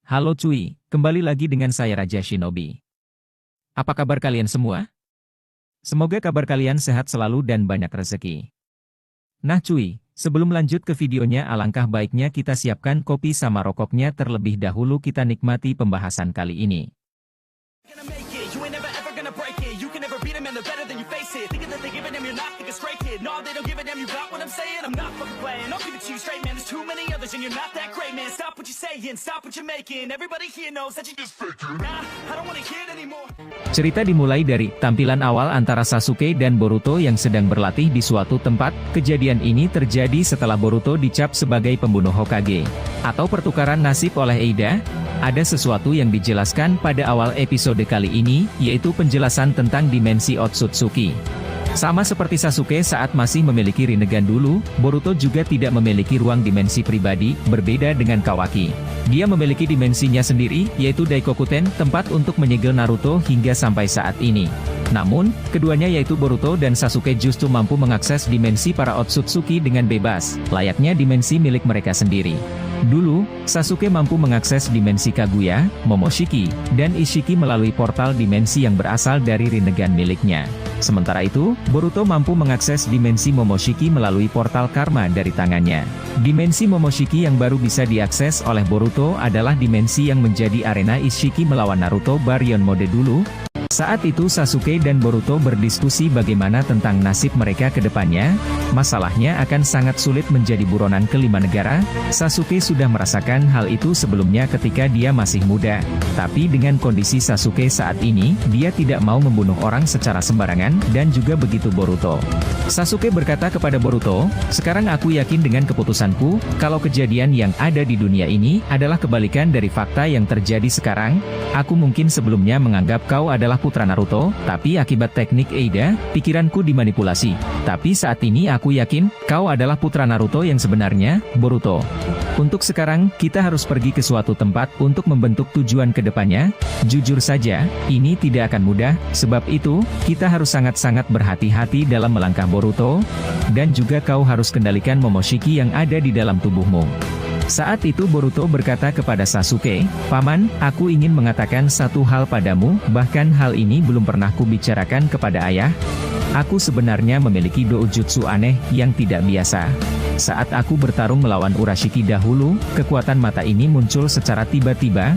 Halo cuy, kembali lagi dengan saya Raja Shinobi. Apa kabar kalian semua? Semoga kabar kalian sehat selalu dan banyak rezeki. Nah cuy, sebelum lanjut ke videonya alangkah baiknya kita siapkan kopi sama rokoknya terlebih dahulu kita nikmati pembahasan kali ini. Cerita dimulai dari tampilan awal antara Sasuke dan Boruto yang sedang berlatih di suatu tempat. Kejadian ini terjadi setelah Boruto dicap sebagai pembunuh Hokage, atau pertukaran nasib oleh Eida. Ada sesuatu yang dijelaskan pada awal episode kali ini, yaitu penjelasan tentang dimensi Otsutsuki. Sama seperti Sasuke saat masih memiliki Rinnegan dulu, Boruto juga tidak memiliki ruang dimensi pribadi, berbeda dengan Kawaki. Dia memiliki dimensinya sendiri, yaitu Daikokuten, tempat untuk menyegel Naruto hingga sampai saat ini. Namun, keduanya yaitu Boruto dan Sasuke justru mampu mengakses dimensi para Otsutsuki dengan bebas, layaknya dimensi milik mereka sendiri. Dulu, Sasuke mampu mengakses dimensi Kaguya, Momoshiki, dan Ishiki melalui portal dimensi yang berasal dari Rinnegan miliknya. Sementara itu, Boruto mampu mengakses dimensi Momoshiki melalui portal karma dari tangannya. Dimensi Momoshiki yang baru bisa diakses oleh Boruto adalah dimensi yang menjadi arena Ishiki melawan Naruto Baryon mode dulu. Saat itu Sasuke dan Boruto berdiskusi bagaimana tentang nasib mereka ke depannya. Masalahnya akan sangat sulit menjadi buronan kelima negara. Sasuke sudah merasakan hal itu sebelumnya ketika dia masih muda. Tapi dengan kondisi Sasuke saat ini, dia tidak mau membunuh orang secara sembarangan, dan juga begitu Boruto. Sasuke berkata kepada Boruto, "Sekarang aku yakin dengan keputusanku, kalau kejadian yang ada di dunia ini adalah kebalikan dari fakta yang terjadi sekarang. Aku mungkin sebelumnya menganggap kau adalah putra Naruto, tapi akibat teknik Eida, pikiranku dimanipulasi. Tapi saat ini aku yakin, kau adalah putra Naruto yang sebenarnya, Boruto. Untuk sekarang, kita harus pergi ke suatu tempat untuk membentuk tujuan ke depannya. Jujur saja, ini tidak akan mudah, sebab itu, kita harus sangat-sangat berhati-hati dalam melangkah Boruto, dan juga kau harus kendalikan Momoshiki yang ada di dalam tubuhmu." Saat itu Boruto berkata kepada Sasuke, "Paman, aku ingin mengatakan satu hal padamu, bahkan hal ini belum pernah kubicarakan kepada ayah. Aku sebenarnya memiliki doujutsu aneh yang tidak biasa. Saat aku bertarung melawan Urashiki dahulu, kekuatan mata ini muncul secara tiba-tiba.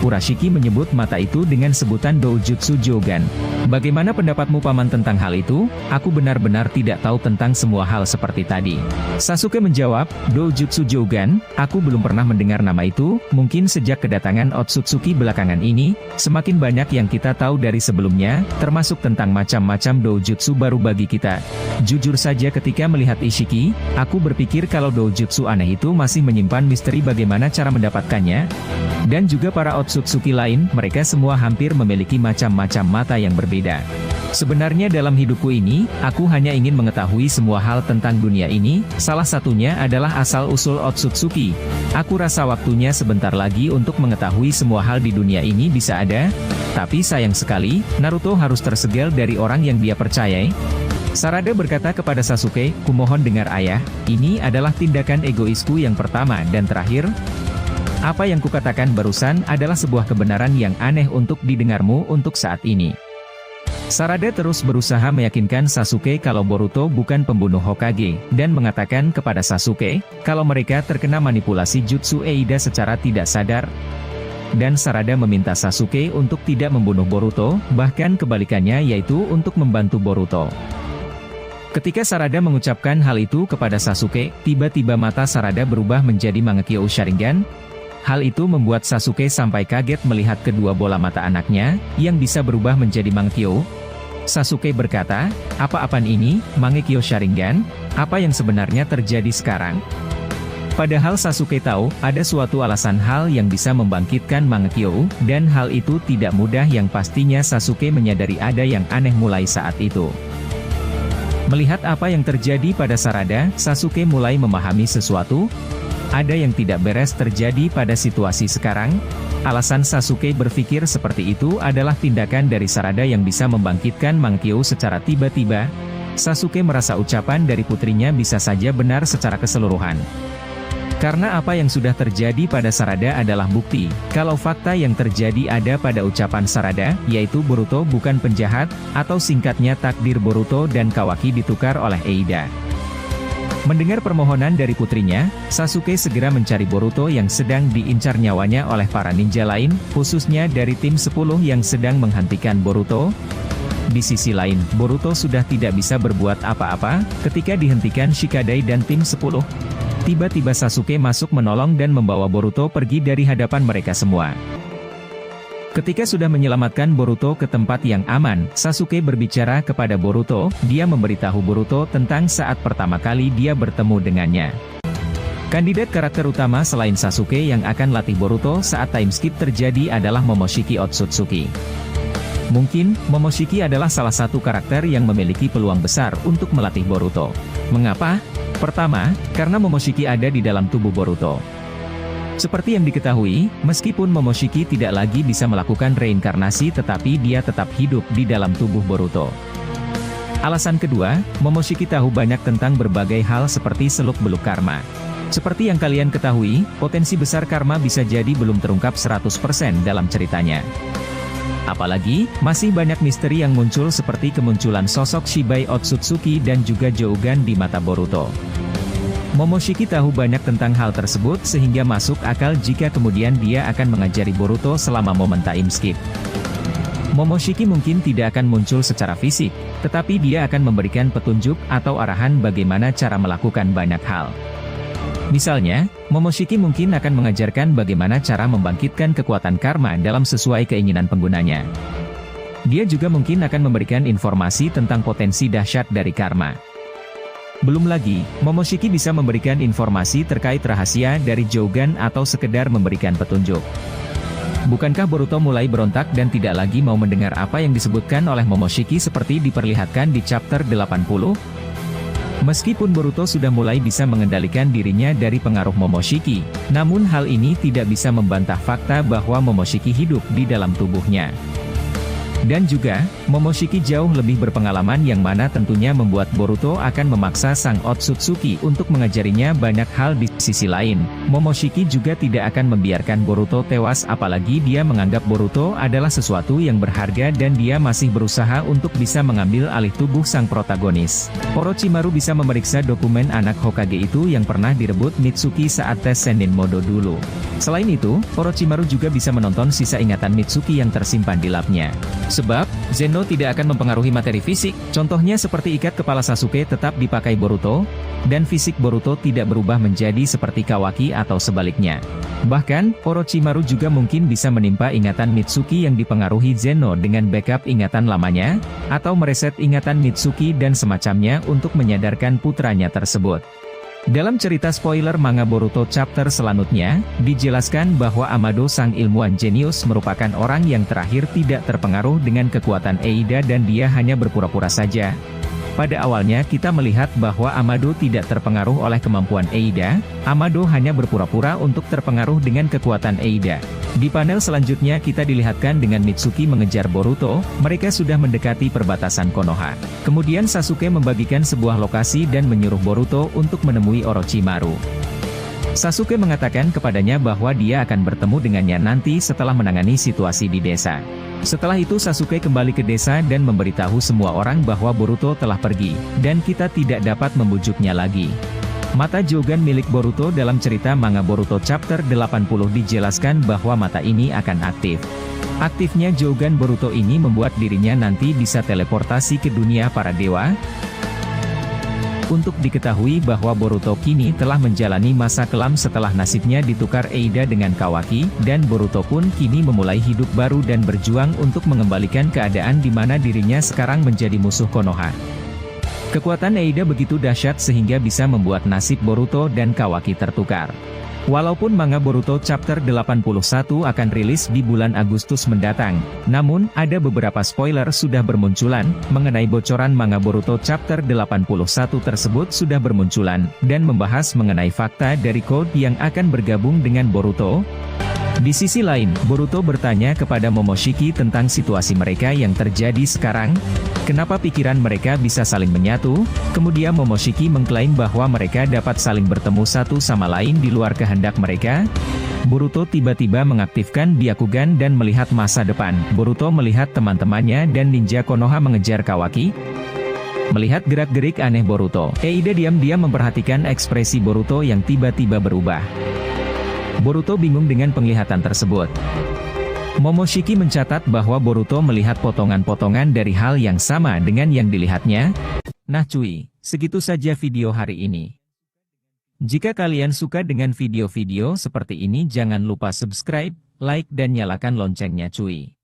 Urashiki menyebut mata itu dengan sebutan doujutsu Jogan. Bagaimana pendapatmu paman tentang hal itu? Aku benar-benar tidak tahu tentang semua hal seperti tadi." Sasuke menjawab, "Doujutsu Jogan, aku belum pernah mendengar nama itu, mungkin sejak kedatangan Otsutsuki belakangan ini, semakin banyak yang kita tahu dari sebelumnya, termasuk tentang macam-macam doujutsu baru bagi kita. Jujur saja ketika melihat Ishiki, aku berpikir kalau doujutsu aneh itu masih menyimpan misteri bagaimana cara mendapatkannya. Dan juga para Otsutsuki lain, mereka semua hampir memiliki macam-macam mata yang berbeda. Sebenarnya dalam hidupku ini, aku hanya ingin mengetahui semua hal tentang dunia ini, salah satunya adalah asal-usul Otsutsuki. Aku rasa waktunya sebentar lagi untuk mengetahui semua hal di dunia ini bisa ada. Tapi sayang sekali, Naruto harus tersegel dari orang yang dia percayai." Sarada berkata kepada Sasuke, "Kumohon dengar ayah, ini adalah tindakan egoisku yang pertama dan terakhir. Apa yang kukatakan barusan adalah sebuah kebenaran yang aneh untuk didengarmu untuk saat ini." Sarada terus berusaha meyakinkan Sasuke kalau Boruto bukan pembunuh Hokage, dan mengatakan kepada Sasuke, kalau mereka terkena manipulasi jutsu Eida secara tidak sadar. Dan Sarada meminta Sasuke untuk tidak membunuh Boruto, bahkan kebalikannya yaitu untuk membantu Boruto. Ketika Sarada mengucapkan hal itu kepada Sasuke, tiba-tiba mata Sarada berubah menjadi Mangekyo Sharingan. Hal itu membuat Sasuke sampai kaget melihat kedua bola mata anaknya, yang bisa berubah menjadi Mangekyo. Sasuke berkata, "Apa-apaan ini, Mangekyo Sharingan? Apa yang sebenarnya terjadi sekarang?" Padahal Sasuke tahu, ada suatu alasan hal yang bisa membangkitkan Mangekyo, dan hal itu tidak mudah yang pastinya Sasuke menyadari ada yang aneh mulai saat itu. Melihat apa yang terjadi pada Sarada, Sasuke mulai memahami sesuatu. Ada yang tidak beres terjadi pada situasi sekarang. Alasan Sasuke berpikir seperti itu adalah tindakan dari Sarada yang bisa membangkitkan Mangekyo secara tiba-tiba. Sasuke merasa ucapan dari putrinya bisa saja benar secara keseluruhan. Karena apa yang sudah terjadi pada Sarada adalah bukti, kalau fakta yang terjadi ada pada ucapan Sarada, yaitu Boruto bukan penjahat, atau singkatnya takdir Boruto dan Kawaki ditukar oleh Eida. Mendengar permohonan dari putrinya, Sasuke segera mencari Boruto yang sedang diincar nyawanya oleh para ninja lain, khususnya dari tim 10 yang sedang menghentikan Boruto. Di sisi lain, Boruto sudah tidak bisa berbuat apa-apa, ketika dihentikan Shikadai dan tim 10. Tiba-tiba Sasuke masuk menolong dan membawa Boruto pergi dari hadapan mereka semua. Ketika sudah menyelamatkan Boruto ke tempat yang aman, Sasuke berbicara kepada Boruto, dia memberitahu Boruto tentang saat pertama kali dia bertemu dengannya. Kandidat karakter utama selain Sasuke yang akan latih Boruto saat time skip terjadi adalah Momoshiki Otsutsuki. Mungkin, Momoshiki adalah salah satu karakter yang memiliki peluang besar untuk melatih Boruto. Mengapa? Pertama, karena Momoshiki ada di dalam tubuh Boruto. Seperti yang diketahui, meskipun Momoshiki tidak lagi bisa melakukan reinkarnasi tetapi dia tetap hidup di dalam tubuh Boruto. Alasan kedua, Momoshiki tahu banyak tentang berbagai hal seperti seluk-beluk karma. Seperti yang kalian ketahui, potensi besar karma bisa jadi belum terungkap 100% dalam ceritanya. Apalagi, masih banyak misteri yang muncul seperti kemunculan sosok Shibai Otsutsuki dan juga Jougan di mata Boruto. Momoshiki tahu banyak tentang hal tersebut sehingga masuk akal jika kemudian dia akan mengajari Boruto selama momen time skip. Momoshiki mungkin tidak akan muncul secara fisik, tetapi dia akan memberikan petunjuk atau arahan bagaimana cara melakukan banyak hal. Misalnya, Momoshiki mungkin akan mengajarkan bagaimana cara membangkitkan kekuatan karma dalam sesuai keinginan penggunanya. Dia juga mungkin akan memberikan informasi tentang potensi dahsyat dari karma. Belum lagi, Momoshiki bisa memberikan informasi terkait rahasia dari Jougan atau sekedar memberikan petunjuk. Bukankah Boruto mulai berontak dan tidak lagi mau mendengar apa yang disebutkan oleh Momoshiki seperti diperlihatkan di chapter 80? Meskipun Boruto sudah mulai bisa mengendalikan dirinya dari pengaruh Momoshiki, namun hal ini tidak bisa membantah fakta bahwa Momoshiki hidup di dalam tubuhnya. Dan juga, Momoshiki jauh lebih berpengalaman yang mana tentunya membuat Boruto akan memaksa sang Otsutsuki untuk mengajarinya banyak hal di sisi lain. Momoshiki juga tidak akan membiarkan Boruto tewas apalagi dia menganggap Boruto adalah sesuatu yang berharga dan dia masih berusaha untuk bisa mengambil alih tubuh sang protagonis. Orochimaru bisa memeriksa dokumen anak Hokage itu yang pernah direbut Mitsuki saat tes Sennin Modo dulu. Selain itu, Orochimaru juga bisa menonton sisa ingatan Mitsuki yang tersimpan di labnya. Sebab, Zeno tidak akan mempengaruhi materi fisik, contohnya seperti ikat kepala Sasuke tetap dipakai Boruto, dan fisik Boruto tidak berubah menjadi seperti Kawaki atau sebaliknya. Bahkan, Orochimaru juga mungkin bisa menimpa ingatan Mitsuki yang dipengaruhi Zeno dengan backup ingatan lamanya, atau mereset ingatan Mitsuki dan semacamnya untuk menyadarkan putranya tersebut. Dalam cerita spoiler manga Boruto chapter selanjutnya, dijelaskan bahwa Amado sang ilmuwan jenius merupakan orang yang terakhir tidak terpengaruh dengan kekuatan Eida dan dia hanya berpura-pura saja. Pada awalnya kita melihat bahwa Amado tidak terpengaruh oleh kemampuan Eida, Amado hanya berpura-pura untuk terpengaruh dengan kekuatan Eida. Di panel selanjutnya kita dilihatkan dengan Mitsuki mengejar Boruto, mereka sudah mendekati perbatasan Konoha. Kemudian Sasuke membagikan sebuah lokasi dan menyuruh Boruto untuk menemui Orochimaru. Sasuke mengatakan kepadanya bahwa dia akan bertemu dengannya nanti setelah menangani situasi di desa. Setelah itu Sasuke kembali ke desa dan memberitahu semua orang bahwa Boruto telah pergi, dan kita tidak dapat membujuknya lagi. Mata Jougan milik Boruto dalam cerita manga Boruto chapter 80 dijelaskan bahwa mata ini akan aktif. Aktifnya Jougan Boruto ini membuat dirinya nanti bisa teleportasi ke dunia para dewa. Untuk diketahui bahwa Boruto kini telah menjalani masa kelam setelah nasibnya ditukar Eida dengan Kawaki, dan Boruto pun kini memulai hidup baru dan berjuang untuk mengembalikan keadaan di mana dirinya sekarang menjadi musuh Konoha. Kekuatan Eida begitu dahsyat sehingga bisa membuat nasib Boruto dan Kawaki tertukar. Walaupun manga Boruto chapter 81 akan rilis di bulan Agustus mendatang, namun ada beberapa spoiler sudah bermunculan mengenai bocoran manga Boruto chapter 81 tersebut sudah bermunculan dan membahas mengenai fakta dari Code yang akan bergabung dengan Boruto. Di sisi lain, Boruto bertanya kepada Momoshiki tentang situasi mereka yang terjadi sekarang. Kenapa pikiran mereka bisa saling menyatu? Kemudian Momoshiki mengklaim bahwa mereka dapat saling bertemu satu sama lain di luar kehendak mereka. Boruto tiba-tiba mengaktifkan Byakugan dan melihat masa depan. Boruto melihat teman-temannya dan ninja Konoha mengejar Kawaki. Melihat gerak-gerik aneh Boruto, Eida diam-diam memperhatikan ekspresi Boruto yang tiba-tiba berubah. Boruto bingung dengan penglihatan tersebut. Momoshiki mencatat bahwa Boruto melihat potongan-potongan dari hal yang sama dengan yang dilihatnya. Nah cuy, segitu saja video hari ini. Jika kalian suka dengan video-video seperti ini jangan lupa subscribe, like dan nyalakan loncengnya cuy.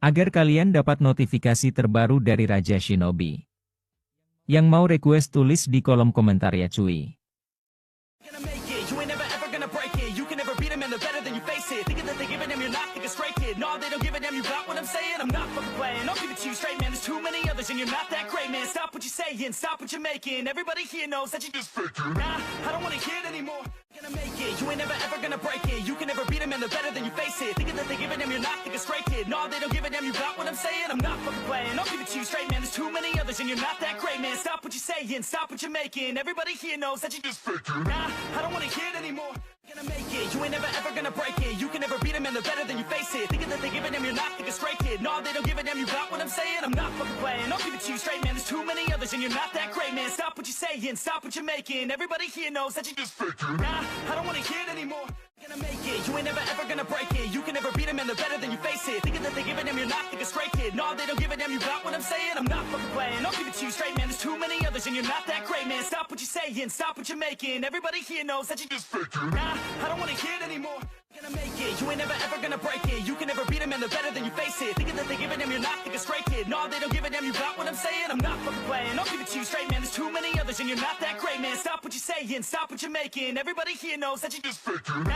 Agar kalian dapat notifikasi terbaru dari Raja Shinobi. Yang mau request tulis di kolom komentar ya cuy. No, they don't give a damn, you got what I'm saying? I'm not fucking playing, I'll give it to you straight, man. There's too many others and you're not that great, man. Stop what you're saying, stop what you're making. Everybody here knows that you just faking. Nah, I don't wanna hear it anymore. Gonna make it, you ain't never ever gonna break it. You can never beat them and they're better than you face it. Thinking that they give a damn, you're not thinking straight, kid. No, they don't give a damn, you got what I'm saying? I'm not fucking playing, I'll give it to you straight, man. There's too many others and you're not that great, man. Stop what you're saying, stop what you're making. Everybody here knows that you just faking. Nah, I don't wanna hear it anymore. Gonna make it, you ain't never ever gonna break it. You can never beat them and they're better than you face it. Thinking that they give a damn, you're not thinking straight, kid. No, they don't give a damn, you got what I'm saying? I'm not fucking playing, I'll give it to you straight, man. There's too many others and you're not that great, man. Stop what you're saying, stop what you're making. Everybody here knows that you just faking. Nah, I don't wanna hear it anymore. Gonna make it, you ain't never ever gonna break it. You can never beat them and they're better than you face it. Thinking that they give a damn, you're not thinking straight, kid. No, they don't give a damn, you got what I'm saying? I'm not fucking playing, I'll give it to you straight, man. There's too many others and you're not that great, man. Stop what you're saying, stop what you're making. Everybody here knows that you just faking. Nah, I don't wanna hear it anymore. Gonna make it, you ain't never ever gonna break it. You can never beat them and they're better than you face it. Thinking that they give a damn, you're not thinking straight, kid. No, they don't give a damn, you got what I'm saying? I'm not fucking playing, I'll give it to you straight, man. There's too many others and you're not that great, man. Stop what you're saying, stop what you're making. Everybody here knows that you just faking.